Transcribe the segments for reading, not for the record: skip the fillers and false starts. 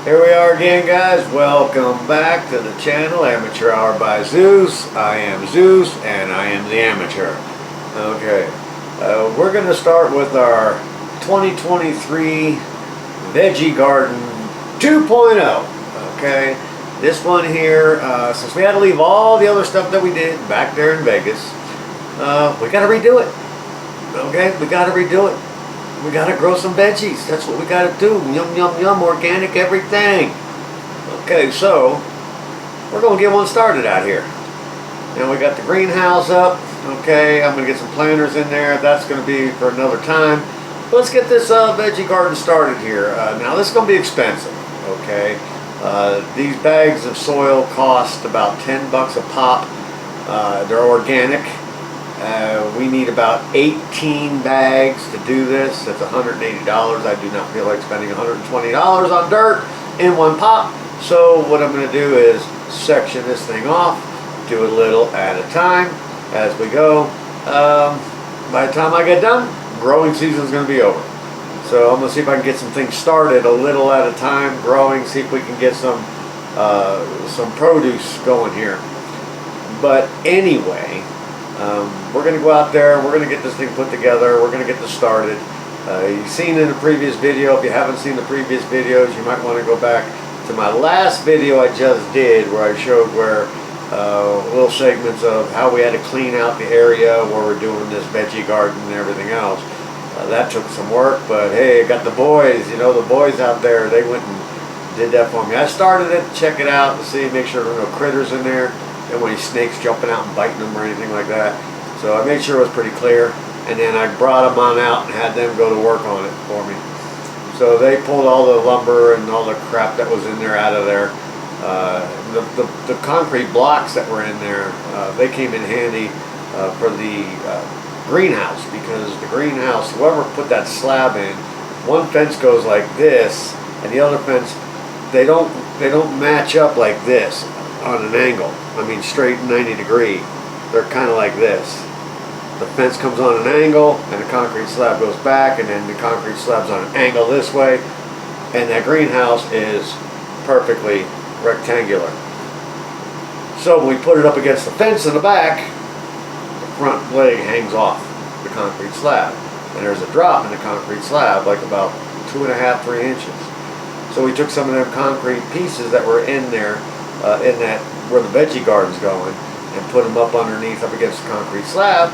Here we are again, guys. Welcome back to the channel, Amateur Hour by Zeus. I am Zeus, and I am the amateur. Okay, we're going to start with our 2023 Veggie Garden 2.0. Okay, this one here, since we had to leave all the other stuff that we did back there in Vegas, we got to redo it. Okay, we got to redo it. We gotta grow some veggies. That's what we gotta do. Yum, yum, yum, organic everything. Okay, so we're gonna get one started out here. Now we got the greenhouse up. Okay, I'm gonna get some planters in there. That's gonna be for another time. But let's get this veggie garden started here. Now this is gonna be expensive. Okay, these bags of soil cost about 10 bucks a pop. They're organic. We need about 18 bags to do this. That's $180. I do not feel like spending $120 on dirt in one pop. So what I'm going to do is section this thing off, do a little at a time as we go. By the time I get done, growing season is going to be over. So I'm going to see if I can get some things started a little at a time, growing, see if we can get some produce going here. But anyway, we're going to go out there, we're going to get this thing put together, we're going to get this started. You've seen in the previous video. If you haven't seen the previous videos, you might want to go back to my last video I just did, where I showed where little segments of how we had to clean out the area where we're doing this veggie garden and everything else. That took some work, but hey, I got the boys, you know, the boys out there, they went and did that for me. I started it to check it out and see, make sure there were no critters in there. There weren't any snakes jumping out and biting them or anything like that. So I made sure it was pretty clear, and then I brought them on out and had them go to work on it for me. So they pulled all the lumber and all the crap that was in there out of there. The concrete blocks that were in there, they came in handy for the greenhouse, because the greenhouse, whoever put that slab in, one fence goes like this, and the other fence, they don't match up like this on an angle. I mean straight 90 degree. They're kind of like this. The fence comes on an angle and the concrete slab goes back, and then the concrete slab's on an angle this way, and that greenhouse is perfectly rectangular. So when we put it up against the fence in the back, the front leg hangs off the concrete slab, and there's a drop in the concrete slab like about 2.5 to 3 inches. So we took some of them concrete pieces that were in there, in that where the veggie garden's going, and put them up underneath, up against the concrete slab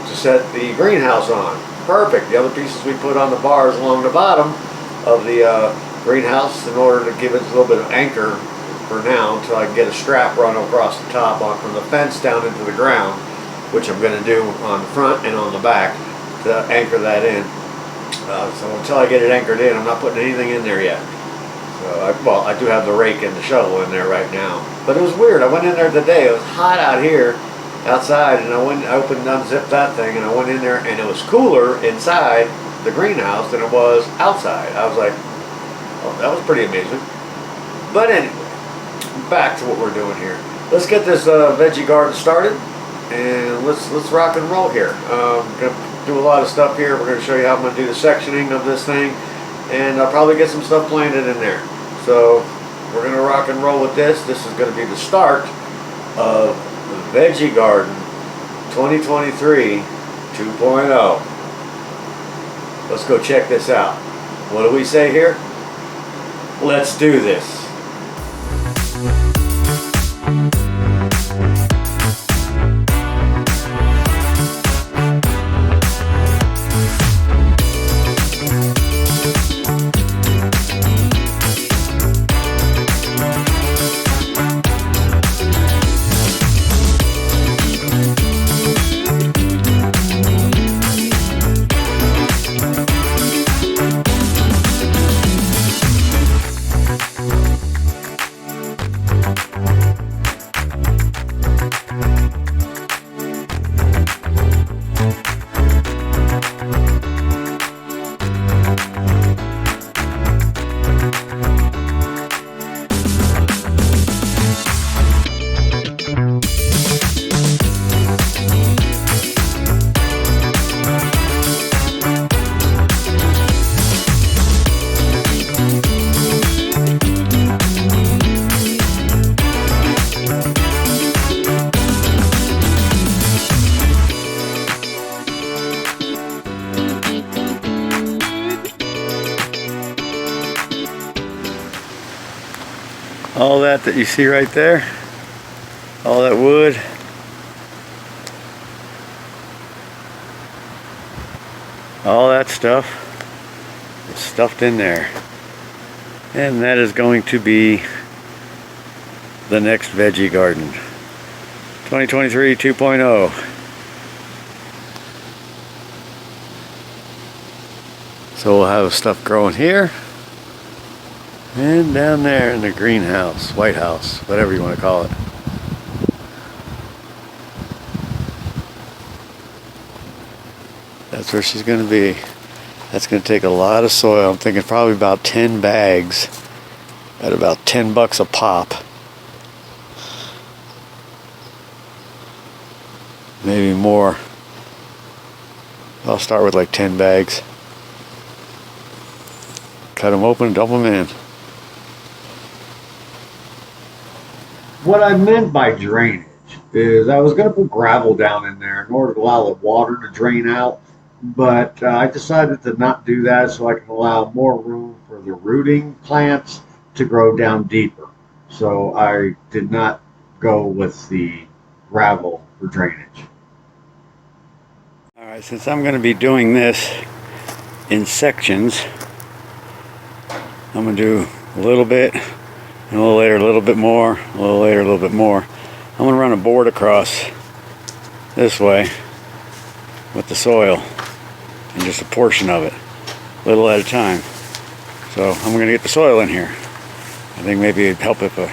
to set the greenhouse on. Perfect. The other pieces we put on the bars along the bottom of the greenhouse in order to give it a little bit of anchor for now, until I can get a strap run across the top on from the fence down into the ground, which I'm going to do on the front and on the back to anchor that in. So until I get it anchored in, I'm not putting anything in there yet. Well, I do have the rake and the shovel in there right now. But it was weird. I went in there today. It was hot out here, outside, and I opened and unzipped that thing, and I went in there, and it was cooler inside the greenhouse than it was outside. I was like, oh, that was pretty amazing. But anyway, back to what we're doing here. Let's get this veggie garden started, and let's rock and roll here. I'm going to do a lot of stuff here. We're going to show you how I'm going to do the sectioning of this thing, and I'll probably get some stuff planted in there. So we're going to rock and roll with this. This is going to be the start of the Veggie Garden 2023 2.0. Let's go check this out. What do we say here? Let's do this. All that you see right there, all that wood, all that stuff is stuffed in there. And that is going to be the next veggie garden. 2023 2.0. So we'll have stuff growing here and down there in the greenhouse, White House, whatever you want to call it. That's where she's going to be. That's going to take a lot of soil. I'm thinking probably about 10 bags at about $10 a pop. Maybe more. I'll start with like 10 bags. Cut them open, dump them in. What I meant by drainage is I was going to put gravel down in there in order to allow the water to drain out, but I decided to not do that so I can allow more room for the rooting plants to grow down deeper. So I did not go with the gravel for drainage. All right, since I'm going to be doing this in sections, I'm going to do a little bit, and a little later a little bit more, a little later a little bit more. I'm going to run a board across this way with the soil, and just a portion of it, a little at a time. So I'm going to get the soil in here. I think maybe it'd help if I,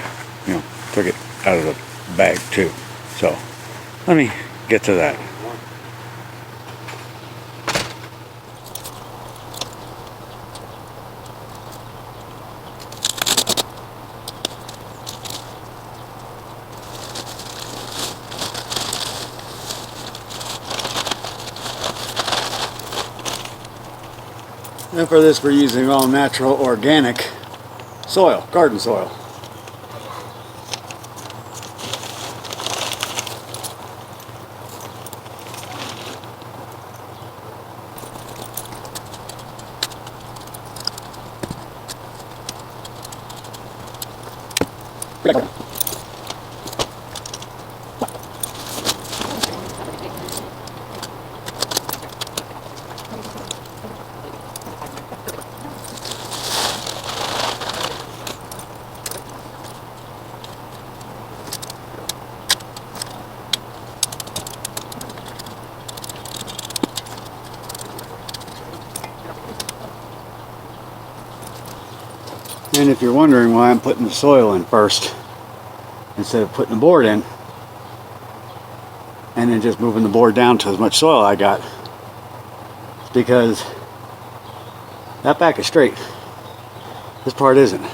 took it out of the bag too. So let me get to that. And for this, we're using all natural organic soil, garden soil. And if you're wondering why I'm putting the soil in first instead of putting the board in and then just moving the board down to as much soil I got, it's because that back is straight. This part isn't.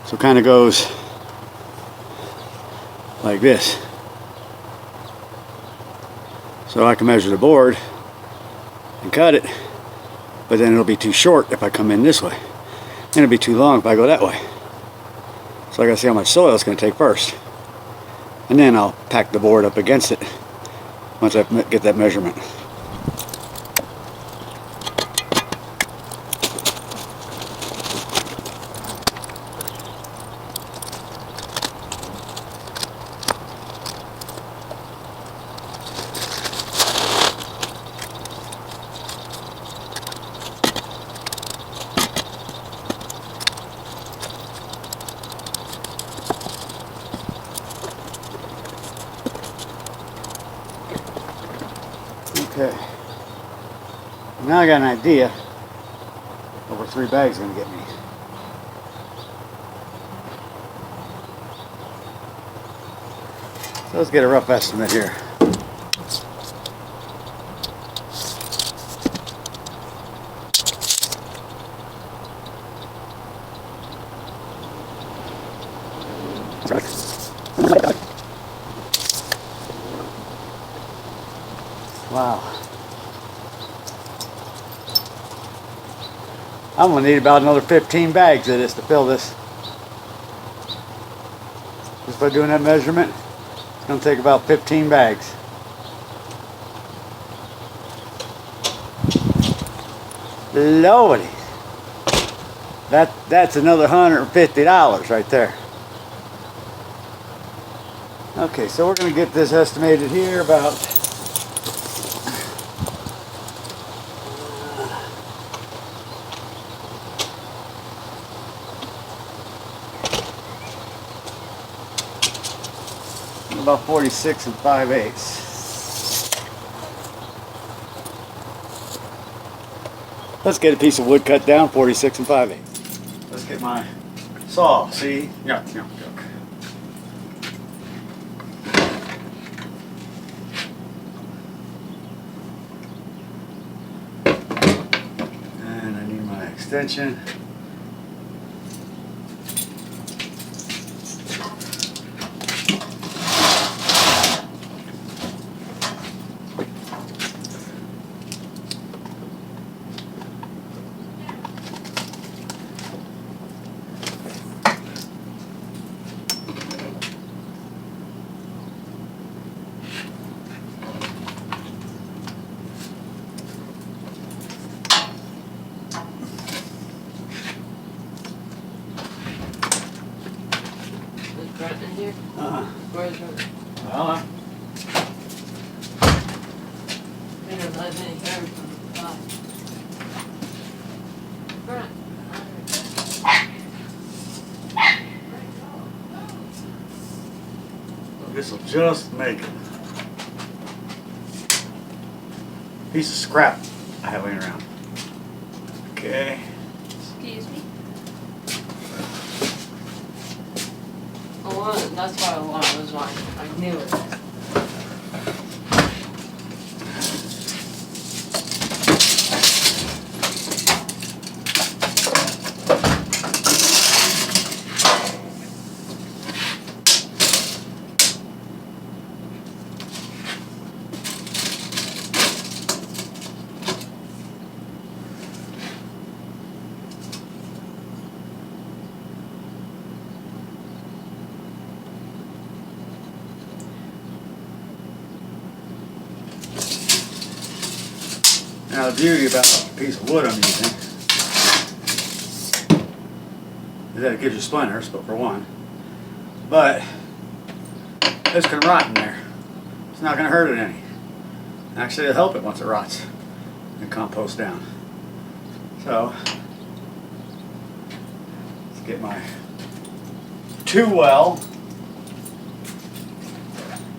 So it kind of goes like this. So I can measure the board and cut it, but then it'll be too short if I come in this way. And it'll be too long if I go that way. So I gotta see how much soil it's gonna take first. And then I'll pack the board up against it once I get that measurement. Okay, now I got an idea of where 3 bags are going to get me. So let's get a rough estimate here. Wow. I'm going to need about another 15 bags of this to fill this. Just by doing that measurement, it's going to take about 15 bags. Lordy. That's another $150 right there. Okay, so we're going to get this estimated here about about 46 5/8. Let's get a piece of wood cut down 46 5/8. Let's get my saw. See? Yuck, yuck, yuck. And I need my extension. Grunt in here? Where's Grunt? Well, They don't let me hear from the top. Grunt. this will just make it. Piece of scrap I have laying around. Okay. Excuse me? Oh, that's why alarm was on. I knew it. Now the beauty about a piece of wood I'm using is that it gives you splinters, but for one. But this can rot in there. It's not going to hurt it any. Actually, it'll help it once it rots and compost down. So let's get my 2 well.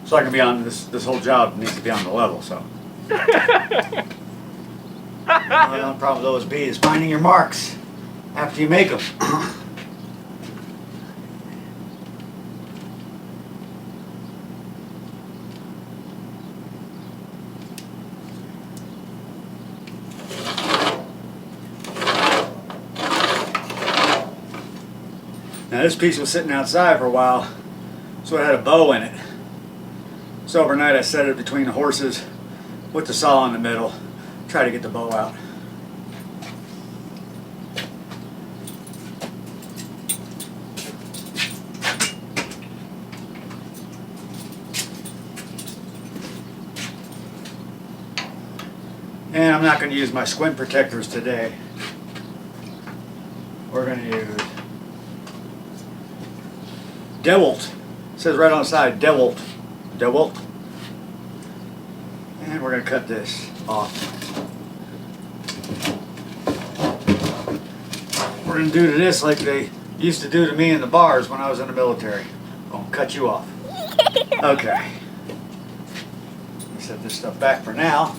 So I can be on this whole job needs to be on the level. So. The only problem with OSB is finding your marks after you make them. Now this piece was sitting outside for a while, so it had a bow in it. So overnight I set it between the horses with the saw in the middle. Try to get the bow out. And I'm not going to use my squint protectors today. We're going to use DeWalt. It says right on the side, DeWalt. DeWalt. And we're going to cut this off. We're going to do to this like they used to do to me in the bars when I was in the military. I'll cut you off. Okay. Set this stuff back for now.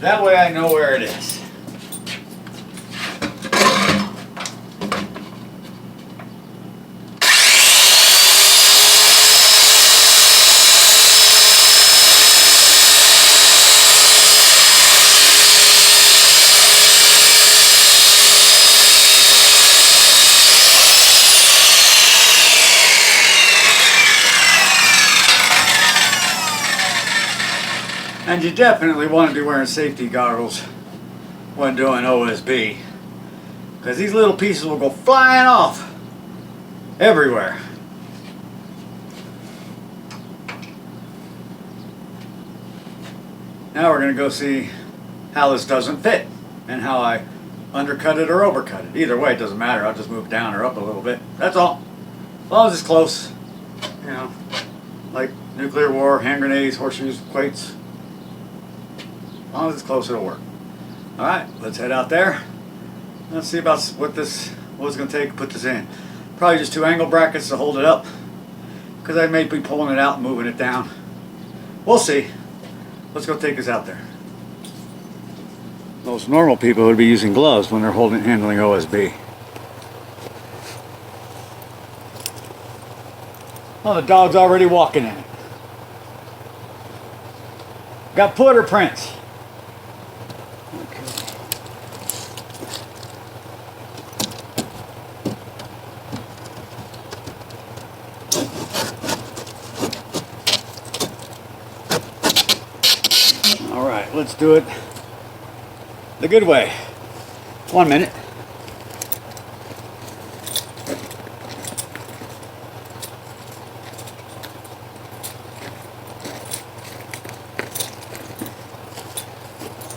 That way I know where it is. And you definitely want to be wearing safety goggles when doing OSB, because these little pieces will go flying off everywhere. Now we're going to go see how this doesn't fit and how I undercut it or overcut it. Either way, it doesn't matter. I'll just move down or up a little bit. That's all. As long as it's close. You know, like nuclear war, hand grenades, horseshoes, quates. As long as it's close, it'll work. All right, let's head out there. Let's see about what it's going to take to put this in. Probably just 2 angle brackets to hold it up, because I may be pulling it out and moving it down. We'll see. Let's go take this out there. Most normal people would be using gloves when they're handling OSB. Oh, the dog's already walking in it. Got footer prints. All right, let's do it the good way. 1 minute.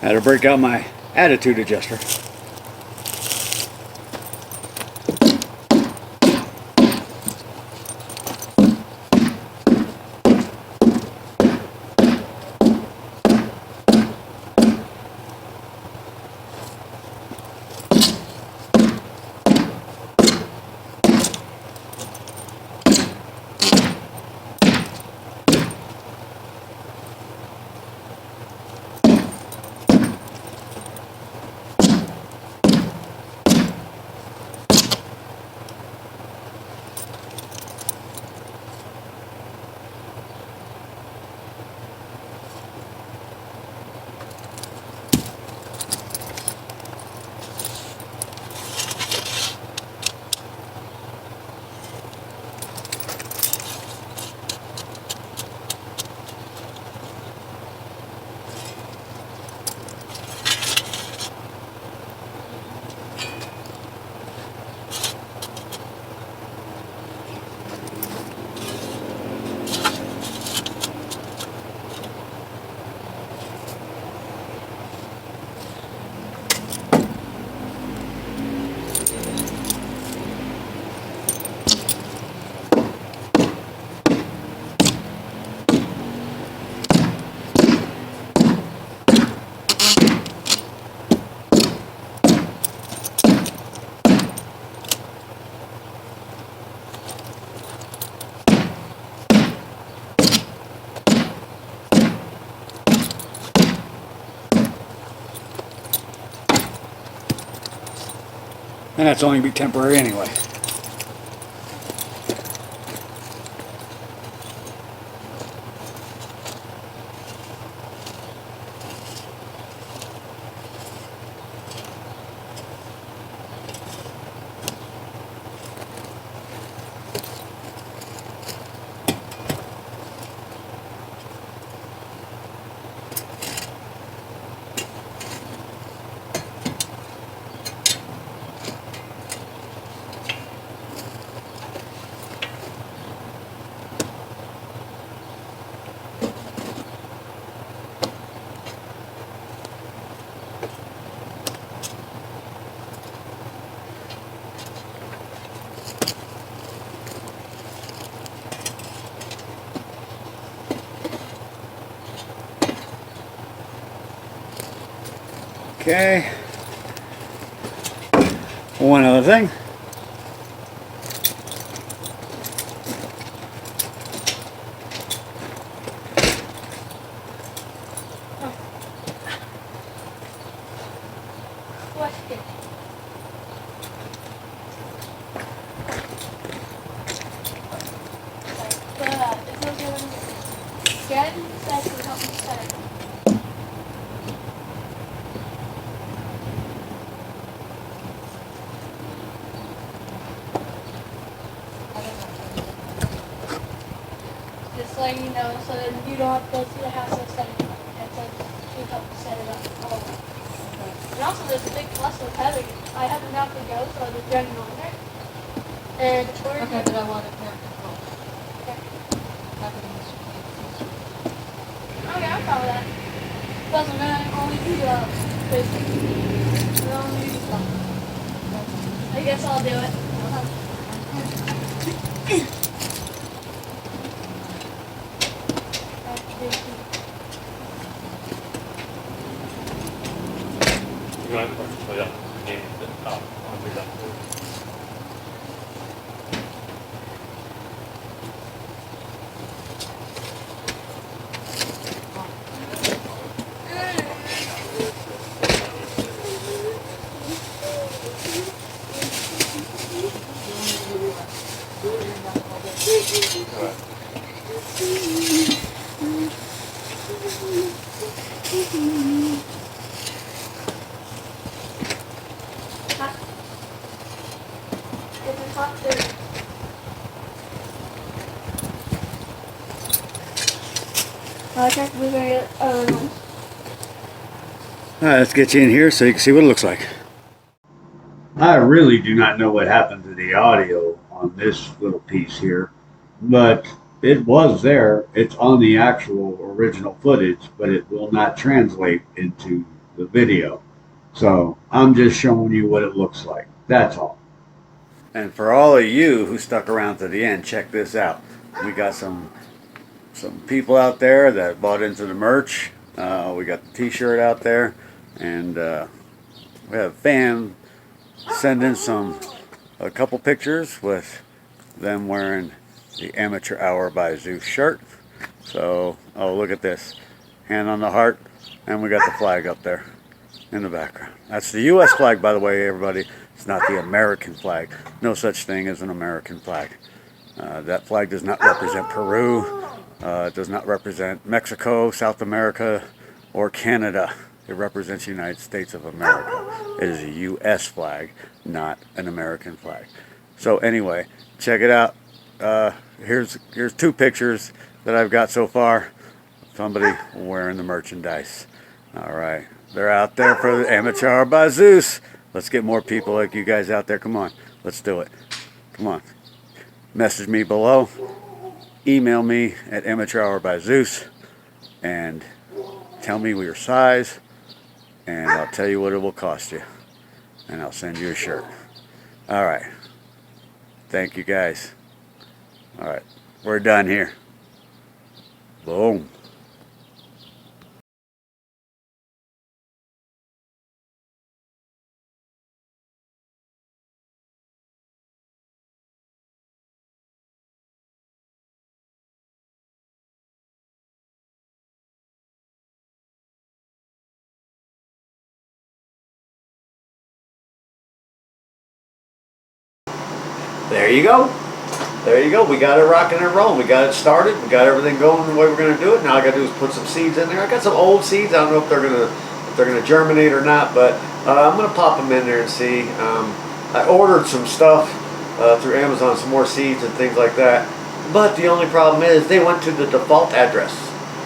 Had to break out my attitude adjuster. And that's only be temporary anyway. Okay. One other thing. Question. If you're doing again, that can help me set it. Just letting you know, so then you don't have to go through the house and set it up. That's like, she helped set it up all the way. And also there's a big plus with Heather. I haven't have to go, so there's running on there. And Tori, Okay, but I want it parent control. okay. Everything's Okay, I'm fine with that. Doesn't matter, only do basic. No, you stop. I guess I'll do it. Okay, we're gonna get other ones. Alright, let's get you in here so you can see what it looks like. I really do not know what happened to the audio on this little piece here, but it was there. It's on the actual original footage, but it will not translate into the video. So I'm just showing you what it looks like. That's all. And for all of you who stuck around to the end, check this out. We got some people out there that bought into the merch. We got the t-shirt out there, and we have a fan send in a couple pictures with them wearing the Amateur Hour by Zeus shirt. So, oh, look at this. Hand on the heart, and we got the flag up there in the background. That's the U.S. flag, by the way, everybody. It's not the American flag. No such thing as an American flag. That flag does not represent Peru. It does not represent Mexico, South America, or Canada. It represents the United States of America. It is a U.S. flag, not an American flag. So anyway, check it out. Here's two pictures that I've got so far. Somebody wearing the merchandise. All right, they're out there for the Amateur Hour by Zeus. Let's get more people like you guys out there. Come on, let's do it. Come on. Message me below. Email me at Amateur Hour by Zeus and tell me your size, and I'll tell you what it will cost you, and I'll send you a shirt. All right. Thank you guys. All right, we're done here. Boom. There you go. There you go. We got it rocking and rolling. We got it started. We got everything going the way we're going to do it. Now all I got to do is put some seeds in there. I got some old seeds. I don't know if they're gonna germinate or not, but I'm going to pop them in there and see. I ordered some stuff through Amazon, some more seeds and things like that. But the only problem is they went to the default address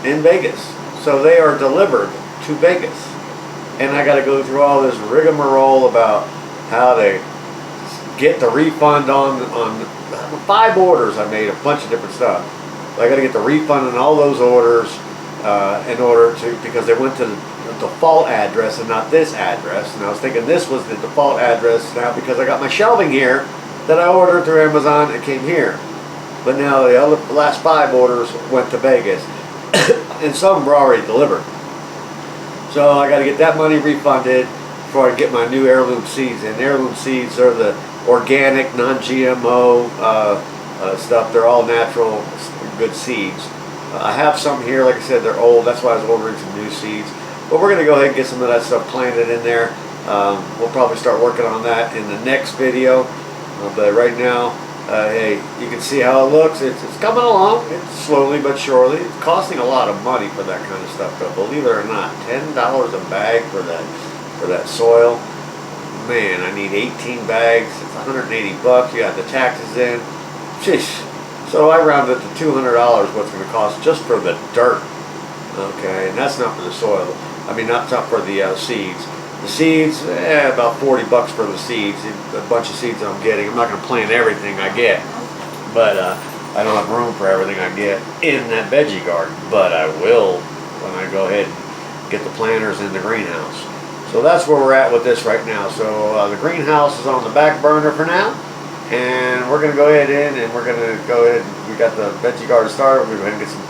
in Vegas, so they are delivered to Vegas, and I got to go through all this rigmarole about how to get the refund on 5 orders. I made a bunch of different stuff. I got to get the refund on all those orders in order to, because they went to the default address and not this address. And I was thinking this was the default address now because I got my shelving here that I ordered through Amazon. It came here, but now the last 5 orders went to Vegas, and some were already delivered. So I got to get that money refunded before I get my new heirloom seeds. And heirloom seeds are the organic, non-GMO stuff. They're all natural, good seeds. I have some here, like I said, they're old. That's why I was ordering some new seeds. But we're going to go ahead and get some of that stuff planted in there. We'll probably start working on that in the next video. But right now, hey, you can see how it looks. It's coming along. It's slowly but surely. It's costing a lot of money for that kind of stuff, but believe it or not, $10 a bag for that soil. Man, I need 18 bags. It's 180 bucks. You got the taxes in. Sheesh. So I rounded it to $200 what's going to cost just for the dirt. Okay, and that's not for the soil. I mean, not for the seeds. The seeds, about 40 bucks for the seeds. A bunch of seeds I'm getting. I'm not going to plant everything I get, but I don't have room for everything I get in that veggie garden. But I will when I go ahead and get the planters in the greenhouse. So that's where we're at with this right now. So the greenhouse is on the back burner for now. And we're going to go ahead and we're going to go ahead. We got the veggie garden started. We're going to get some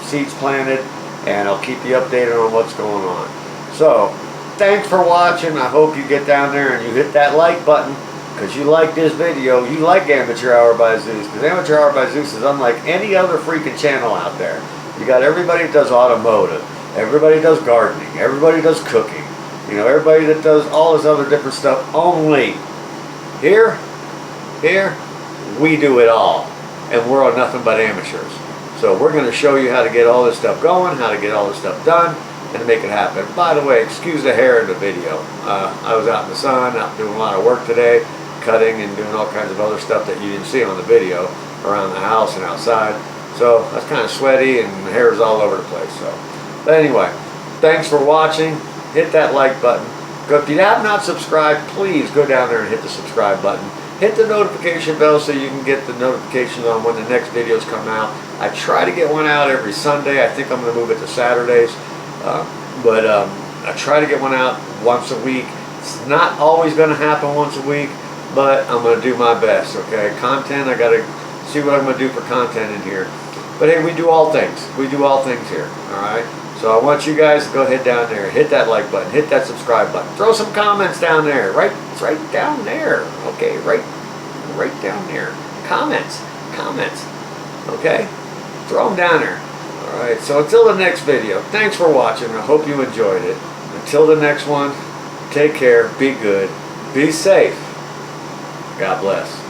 seeds planted, and I'll keep you updated on what's going on. So thanks for watching. I hope you get down there and you hit that like button because you like this video. You like Amateur Hour by Zeus, because Amateur Hour by Zeus is unlike any other freaking channel out there. You got everybody that does automotive, everybody does gardening, everybody does cooking, you know, everybody that does all this other different stuff. Only here we do it all, and we're all nothing but amateurs. So we're going to show you how to get all this stuff going, how to get all this stuff done, and to make it happen. By the way, excuse the hair in the video. I was out in the sun, out doing a lot of work today, cutting and doing all kinds of other stuff that you didn't see on the video around the house and outside. So I was kind of sweaty and the hair is all over the place. But anyway, thanks for watching. Hit that like button. If you have not subscribed, please go down there and hit the subscribe button. Hit the notification bell so you can get the notifications on when the next videos come out. I try to get one out every Sunday. I think I'm going to move it to Saturdays. I try to get one out once a week. It's not always going to happen once a week, but I'm going to do my best, okay? Content, I got to see what I'm going to do for content in here. But hey, we do all things. We do all things here, all right? So I want you guys to go ahead down there, hit that like button, hit that subscribe button. Throw some comments down there, it's right down there, okay? Right down there. Comments, okay? Throw them down there. All right, so until the next video, thanks for watching. I hope you enjoyed it. Until the next one, take care, be good, be safe. God bless.